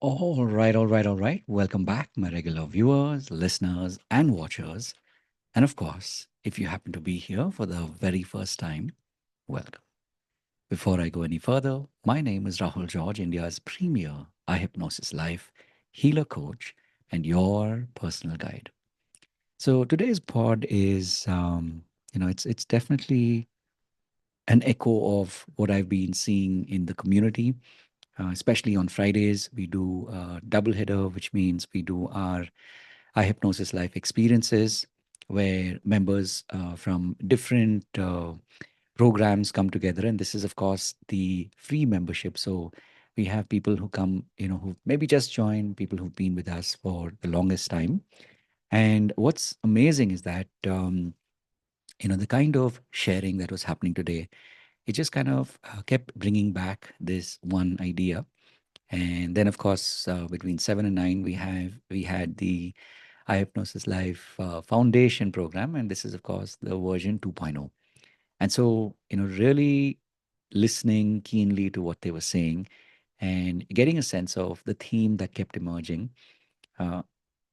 All right. Welcome back, my regular viewers, listeners, and watchers. And of course, if you happen to be here for the very first time, welcome. Before I go any further, my name is Rahul George, India's premier eye hypnosis life healer coach and your personal guide. So today's pod is, it's definitely an echo of what I've been seeing in the community. Especially on Fridays, we do a double header, which means we do our eye hypnosis life experiences, where members from different programs come together. And this is, of course, the free membership. So we have people who come, who maybe just joined, people who've been with us for the longest time. And what's amazing is that, the kind of sharing that was happening today, it just kind of kept bringing back this one idea. And then, of course, between 7 and 9, we had the eye hypnosis life foundation program, and this is, of course, the version 2.0. And so, really listening keenly to what they were saying and getting a sense of the theme that kept emerging. uh,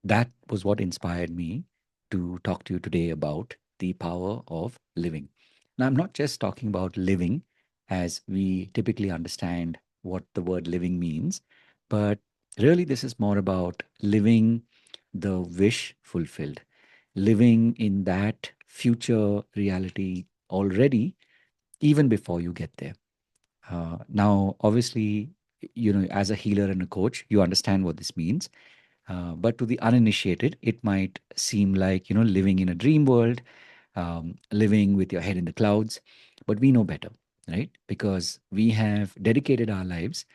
that was what inspired me to talk to you today about the power of living. Now, I'm not just talking about living as we typically understand what the word living means, but really, this is more about living the wish fulfilled, living in that future reality already, even before you get there. Now, obviously, as a healer and a coach, you understand what this means. But to the uninitiated, it might seem like, living in a dream world, living with your head in the clouds. But we know better, right? Because we have dedicated our lives.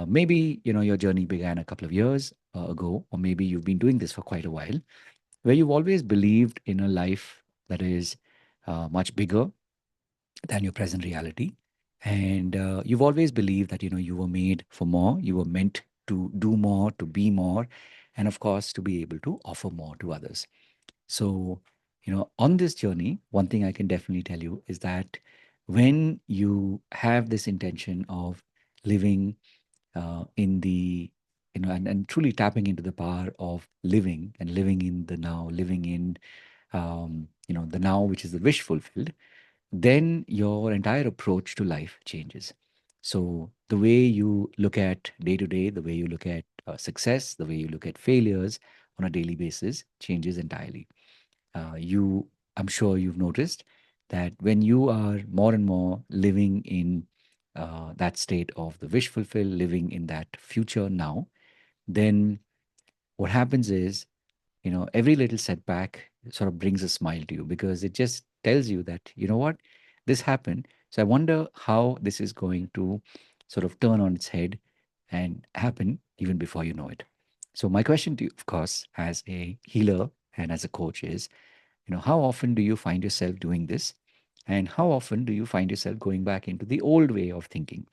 Maybe, your journey began a couple of years ago, or maybe you've been doing this for quite a while, where you've always believed in a life that is much bigger than your present reality. And you've always believed that, you were made for more, you were meant to do more, to be more, and of course, to be able to offer more to others. So, on this journey, one thing I can definitely tell you is that when you have this intention of living in the, and truly tapping into the power of living and living in the now, living in, the now, which is the wish fulfilled, then your entire approach to life changes. So the way you look at day to day, the way you look at success, the way you look at failures on a daily basis changes entirely. You, I'm sure you've noticed that when you are more and more living in that state of the wish fulfill, living in that future now, then what happens is, every little setback sort of brings a smile to you because it just tells you that, what, this happened. So I wonder how this is going to sort of turn on its head and happen even before you know it. So my question to you, of course, as a healer and as a coach is, how often do you find yourself doing this? And how often do you find yourself going back into the old way of thinking?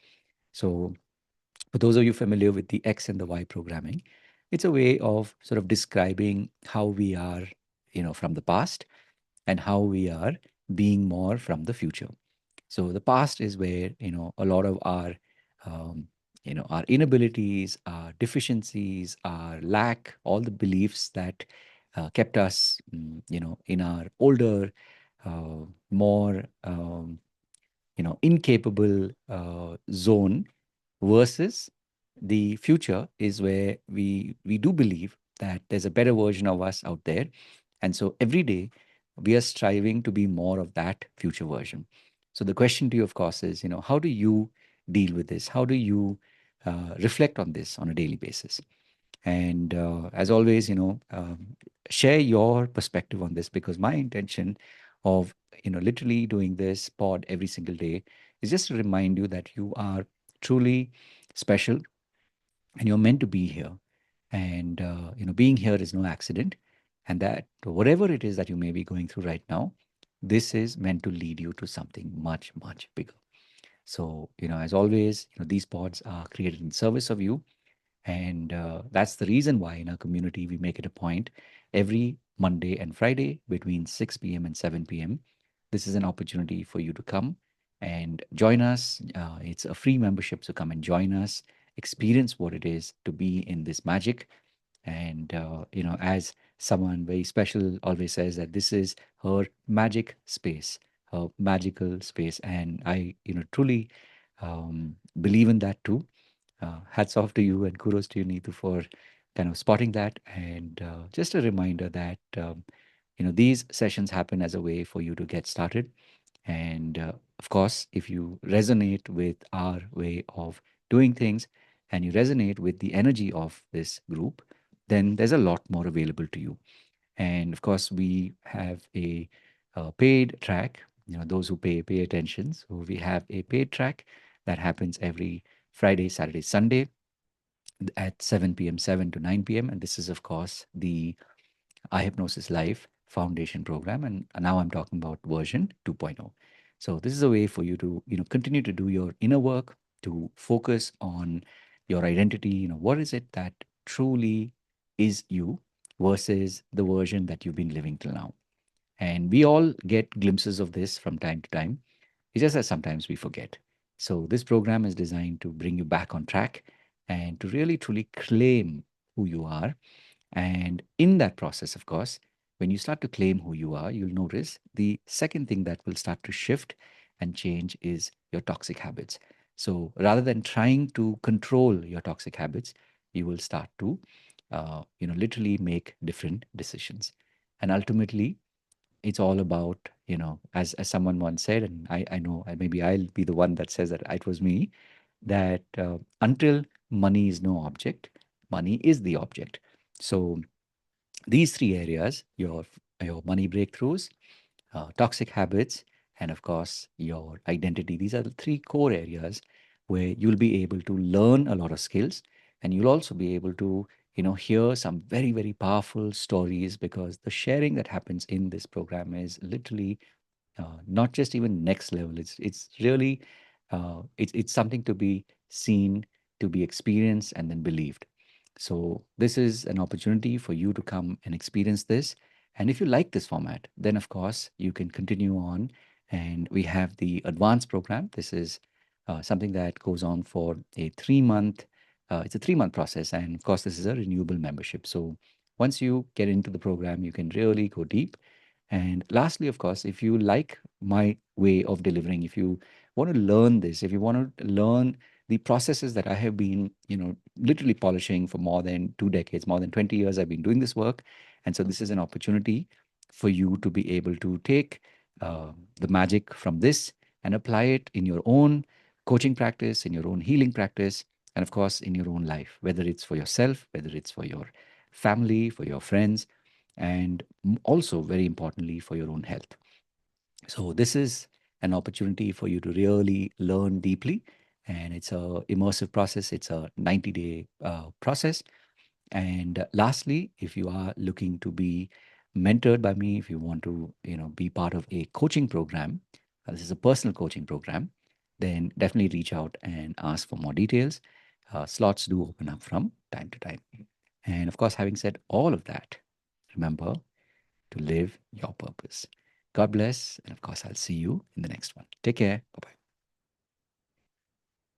So for those of you familiar with the X and the Y programming, it's a way of sort of describing how we are, from the past and how we are being more from the future. So the past is where, a lot of our, our inabilities, our deficiencies, our lack, all the beliefs that kept us, in our older, more, incapable zone versus the future is where we do believe that there's a better version of us out there, and so every day we are striving to be more of that future version. So the question to you, of course, is, how do you deal with this? How do you reflect on this on a daily basis? And as always, share your perspective on this, because my intention of, literally doing this pod every single day is just to remind you that you are truly special and you're meant to be here. And being here is no accident, and that whatever it is that you may be going through right now, this is meant to lead you to something much, much bigger. So, as always, these pods are created in service of you, and that's the reason why in our community we make it a point every Monday and Friday between 6 p.m. and 7 p.m. This is an opportunity for you to come and join us. It's a free membership, so come and join us, experience what it is to be in this magic. And, as someone very special always says, that this is her magic space, her magical space. And I, truly believe in that too. Hats off to you and kudos to you, Neetu, for kind of spotting that. And just a reminder that, these sessions happen as a way for you to get started. And of course, if you resonate with our way of doing things and you resonate with the energy of this group, then there's a lot more available to you. And of course, we have a paid track. Those who pay attention. So we have a paid track that happens every Friday, Saturday, Sunday at 7 p.m., 7 to 9 p.m. And this is, of course, the iHypnosis Live Foundation program. And now I'm talking about version 2.0. So this is a way for you to, continue to do your inner work, to focus on your identity. What is it that truly is you versus the version that you've been living till now? And we all get glimpses of this from time to time. It's just that sometimes we forget. So this program is designed to bring you back on track and to really truly claim who you are. And in that process, of course, when you start to claim who you are, you'll notice the second thing that will start to shift and change is your toxic habits. So rather than trying to control your toxic habits, you will start to, literally make different decisions. And ultimately, it's all about, as someone once said, and I know maybe I'll be the one that says that it was me, that until money is no object, money is the object. So these three areas, your money breakthroughs, toxic habits, and of course your identity, these are the three core areas where you'll be able to learn a lot of skills, and you'll also be able to, hear some very, very powerful stories, because the sharing that happens in this program is literally not just even next level. It's really it's something to be seen, to be experienced, and then believed. So this is an opportunity for you to come and experience this. And if you like this format, then of course you can continue on. And we have the advanced program. This is something that goes on for a 3 month. It's a 3 month process, and of course this is a renewable membership. So once you get into the program, you can really go deep. And lastly, of course, if you like my way of delivering, if you want to learn this, if you want to learn the processes that I have been, literally polishing for more than 2 decades, more than 20 years, I've been doing this work. And so this is an opportunity for you to be able to take the magic from this and apply it in your own coaching practice, in your own healing practice, and of course, in your own life, whether it's for yourself, whether it's for your family, for your friends, and also very importantly for your own health. So this is an opportunity for you to really learn deeply, and it's a immersive process. It's a 90-day process. And lastly, if you are looking to be mentored by me, if you want to, be part of a coaching program, this is a personal coaching program, then definitely reach out and ask for more details. Slots do open up from time to time. And of course, having said all of that, remember to live your purpose. God bless. And of course, I'll see you in the next one. Take care. Bye bye.